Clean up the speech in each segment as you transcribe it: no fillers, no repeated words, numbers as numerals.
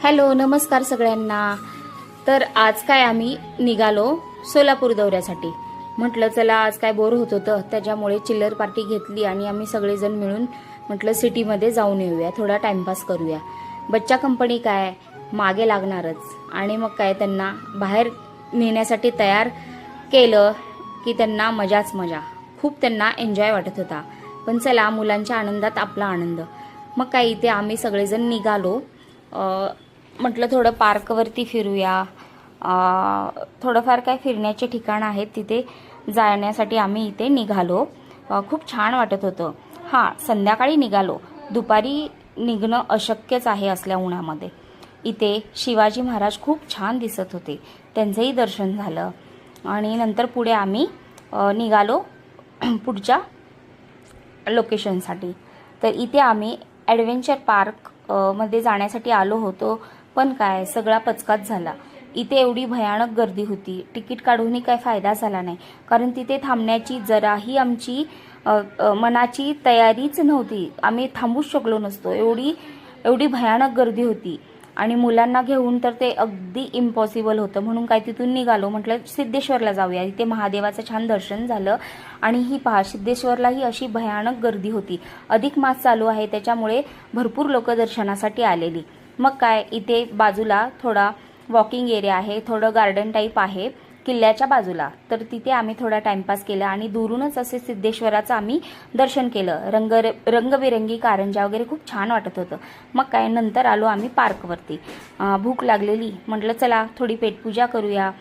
Hello, नमस्कार सगळ्यांना। तर आज काय आम्ही निघालो सोलापूर दौऱ्यासाठी। म्हटलं चला आज काय बोर होत होतं, त्याच्यामुळे चिल्लर पार्टी घेतली आणि आम्ही सगळेजण मिळून म्हटलं सिटीमध्ये जाऊन येऊया, थोडा टाइमपास करूया। बच्चा कंपनी काय मागे लागणारच आणि मग काय त्यांना बाहेर नेण्यासाठी तयार केलं की त्यांना मजाच मजा, खूप त्यांना एन्जॉय वाटत होता। पण चला, मुलांच्या आनंदात आपला आनंद। मग काय इथे आम्ही सगळेजण निघालो। म्हटलं थोडं पार्कवरती फिरूया। थोडंफार काय फिरण्याचे ठिकाण आहेत, तिथे जाण्यासाठी आम्ही इथे निघालो। खूप छान वाटत होतं। हां, संध्याकाळी निघालो, दुपारी निघणं अशक्यच आहे असल्या उन्हामध्ये। इथे शिवाजी महाराज खूप छान दिसत होते, त्यांचंही दर्शन झालं आणि नंतर पुढे आम्ही निघालो पुढच्या लोकेशनसाठी। तर इथे आम्ही ॲडव्हेंचर पार्क मध्ये जाण्यासाठी आलो होतो, पण काय सगळा पचकाच झाला। इथे एवढी भयानक गर्दी होती, तिकीट काढूनही काय फायदा झाला नाही, कारण तिथे थांबण्याची जराही आमची मनाची तयारीच नव्हती। आम्ही थांबूच शकलो नसतो, एवढी भयानक गर्दी होती आणि मुलांना घेऊन तर ते अगदी इम्पॉसिबल होतं। म्हणून काय तिथून निघालो, म्हटलं सिद्धेश्वरला जाऊया, इथे महादेवाचं छान दर्शन झालं। आणि ही पहा, सिद्धेश्वरला ही अशी भयानक गर्दी होती। अधिक मास चालू आहे, त्याच्यामुळे भरपूर लोक दर्शनासाठी आलेली। मग काय इथे बाजूला थोडा वॉकिंग एरिया आहे, थोडं गार्डन टाईप आहे किल्ल्याच्या बाजूला। तर तिथे आम्ही थोडा टाइमपास केला आणि दुरूनच असे सिद्धेश्वराचं आम्ही दर्शन केलं। रंगबिरंगी कारंजा वगैरे खूप छान वाटत होतं। मग काय नंतर आलो आम्ही पार्कवरती। भूक लागलेली, म्हटलं चला थोडी पेटपूजा करूया।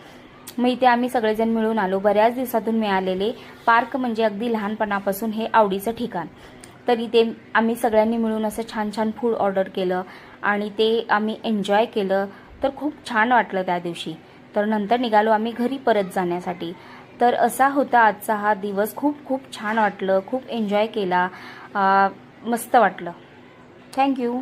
मग इथे आम्ही सगळेजण मिळून आलो, बऱ्याच दिवसातून मिळालेले। पार्क म्हणजे अगदी लहानपणापासून हे आवडीचं ठिकाण। तर इथे आम्ही सगळ्यांनी मिळून असं छान छान फूड ऑर्डर केलं आणि ते आम्ही एन्जॉय केलं। तर खूप छान वाटलं त्या दिवशी। तर नंतर निघालो आम्ही घरी परत जाण्यासाठी। तर असा होता आजचा हा दिवस। खूप खूप छान वाटलं, खूप एन्जॉय केला, मस्त वाटलं। थँक्यू।